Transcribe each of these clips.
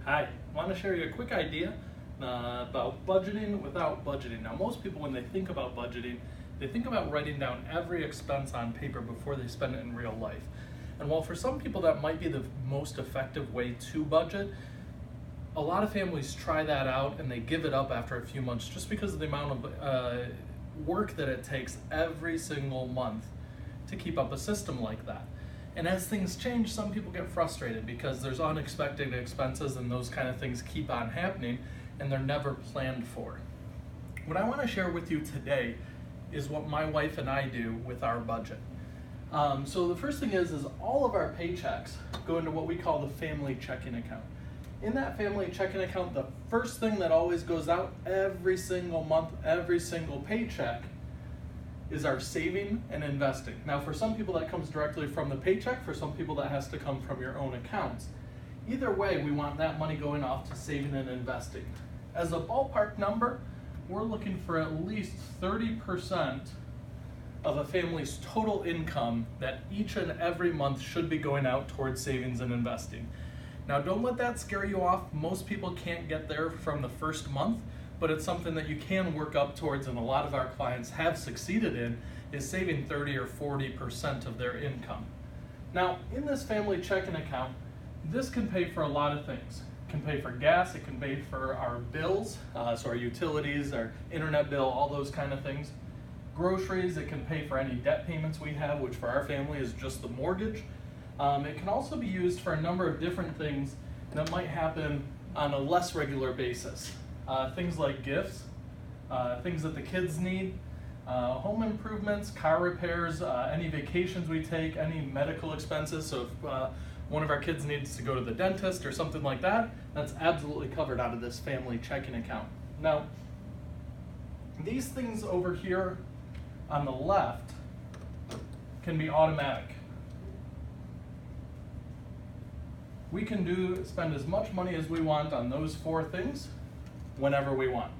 Hi, I want to share you a quick idea about budgeting without budgeting. Now, most people, when they think about budgeting, they think about writing down every expense on paper before they spend it in real life. And while for some people that might be the most effective way to budget, a lot of families try that out and they give it up after a few months just because of the amount of work that it takes every single month to keep up a system like that. And as things change, some people get frustrated because there's unexpected expenses and those kind of things keep on happening and they're never planned for. What I want to share with you today is what my wife and I do with our budget. So the first thing is all of our paychecks go into what we call the family checking account. In that family checking account, the first thing that always goes out every single month, every single paycheck, is our saving and investing. Now, for some people that comes directly from the paycheck, for some people that has to come from your own accounts. Either way, we want that money going off to saving and investing. As a ballpark number, we're looking for at least 30% of a family's total income that each and every month should be going out towards savings and investing. Now, don't let that scare you off. Most people can't get there from the first month, but it's something that you can work up towards, and a lot of our clients have succeeded in, is saving 30 or 40% of their income. Now, in this family checking account, this can pay for a lot of things. It can pay for gas, it can pay for our bills, so our utilities, our internet bill, all those kind of things. Groceries, it can pay for any debt payments we have, which for our family is just the mortgage. It can also be used for a number of different things that might happen on a less regular basis. Things like gifts, things that the kids need, home improvements, car repairs, any vacations we take, any medical expenses. So if one of our kids needs to go to the dentist or something like that, that's absolutely covered out of this family checking account. Now, these things over here on the left can be automatic. We can spend as much money as we want on those four things whenever we want.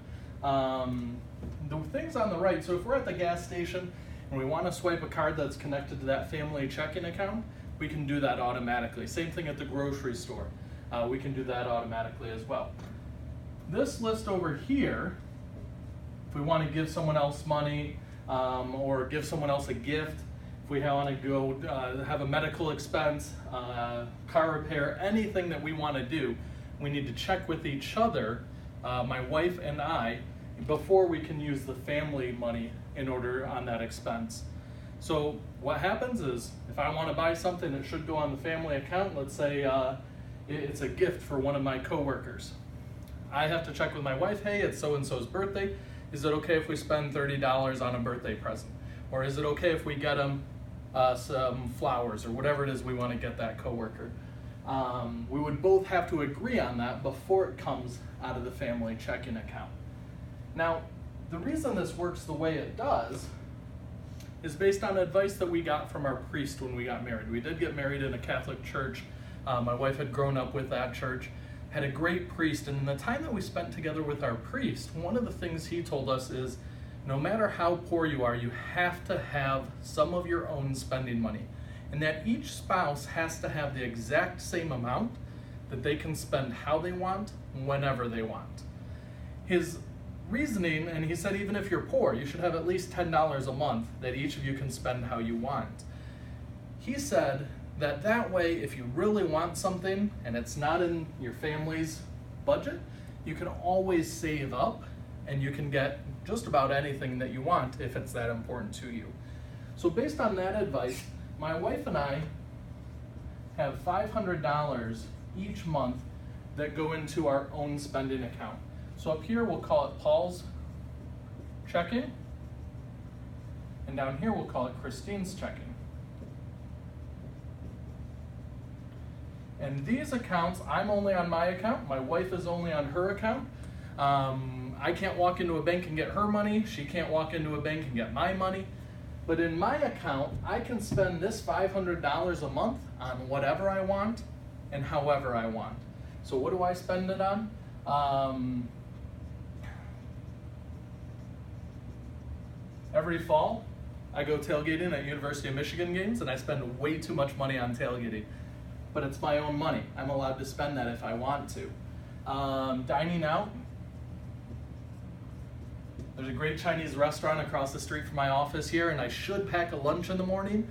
The things on the right, so if we're at the gas station and we want to swipe a card that's connected to that family checking account, we can do that automatically. Same thing at the grocery store. We can do that automatically as well. This list over here, if we want to give someone else money or give someone else a gift, if we want to go have a medical expense, car repair, anything that we want to do, we need to check with each other, my wife and I, before we can use the family money in order on that expense. So what happens is, if I want to buy something that should go on the family account, let's say it's a gift for one of my coworkers. I have to check with my wife, hey, it's so-and-so's birthday. Is it okay if we spend $30 on a birthday present? Or is it okay if we get them some flowers or whatever it is we want to get that coworker? We would both have to agree on that before it comes out of the family checking account. Now, the reason this works the way it does is based on advice that we got from our priest when we got married. We did get married in a Catholic church. My wife had grown up with that church, had a great priest, and in the time that we spent together with our priest, one of the things he told us is, no matter how poor you are, you have to have some of your own spending money, and that each spouse has to have the exact same amount that they can spend how they want, whenever they want. His reasoning, and he said even if you're poor, you should have at least $10 a month that each of you can spend how you want. He said that way, if you really want something and it's not in your family's budget, you can always save up and you can get just about anything that you want if it's that important to you. So based on that advice, my wife and I have $500 each month that go into our own spending account. So up here we'll call it Paul's checking, and down here we'll call it Christine's checking. And these accounts, I'm only on my account, my wife is only on her account. I can't walk into a bank and get her money, she can't walk into a bank and get my money. But in my account, I can spend this $500 a month on whatever I want and however I want. So what do I spend it on? Every fall, I go tailgating at University of Michigan games, and I spend way too much money on tailgating. But it's my own money. I'm allowed to spend that if I want to. Dining out. There's a great Chinese restaurant across the street from my office here, and I should pack a lunch in the morning,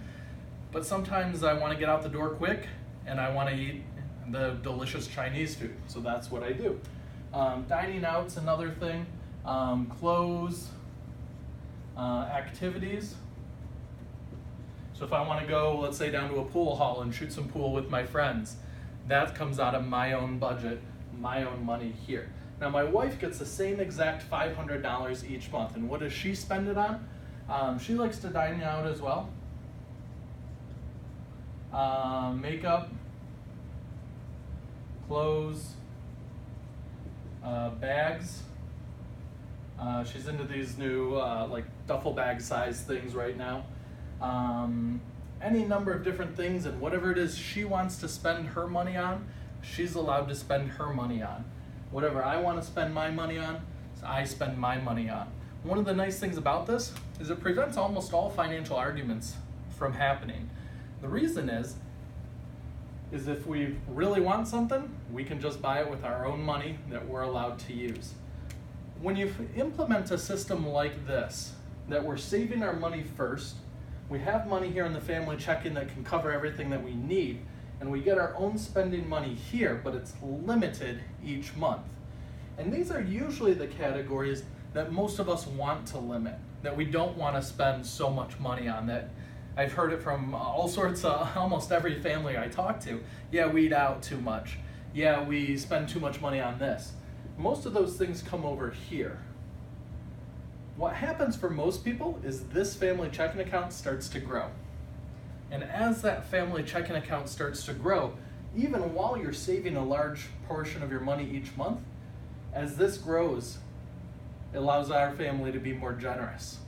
but sometimes I want to get out the door quick and I want to eat the delicious Chinese food, so that's what I do. Dining out's another thing. Clothes, activities. So if I want to go, let's say, down to a pool hall and shoot some pool with my friends, that comes out of my own budget, my own money here. Now my wife gets the same exact $500 each month, and what does she spend it on? She likes to dine out as well. Makeup, clothes, bags. She's into these new like duffel bag size things right now. Any number of different things, and whatever it is she wants to spend her money on, she's allowed to spend her money on. Whatever I want to spend my money on, I spend my money on. One of the nice things about this is it prevents almost all financial arguments from happening. The reason is if we really want something, we can just buy it with our own money that we're allowed to use. When you implement a system like this, that we're saving our money first, we have money here in the family checking that can cover everything that we need, and we get our own spending money here, but it's limited each month. And these are usually the categories that most of us want to limit, that we don't want to spend so much money on. That I've heard it from all sorts of, almost every family I talk to. Yeah, we eat out too much. Yeah, we spend too much money on this. Most of those things come over here. What happens for most people is this family checking account starts to grow. And as that family checking account starts to grow, even while you're saving a large portion of your money each month, as this grows, it allows our family to be more generous.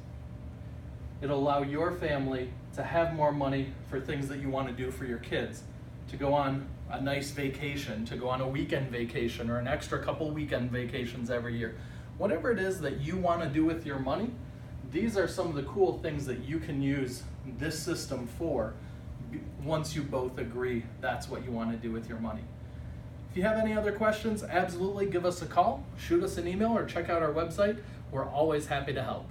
It'll allow your family to have more money for things that you want to do for your kids, to go on a nice vacation, to go on a weekend vacation, or an extra couple weekend vacations every year. Whatever it is that you want to do with your money, these are some of the cool things that you can use this system for once you both agree that's what you want to do with your money. If you have any other questions, absolutely give us a call, shoot us an email, or check out our website. We're always happy to help.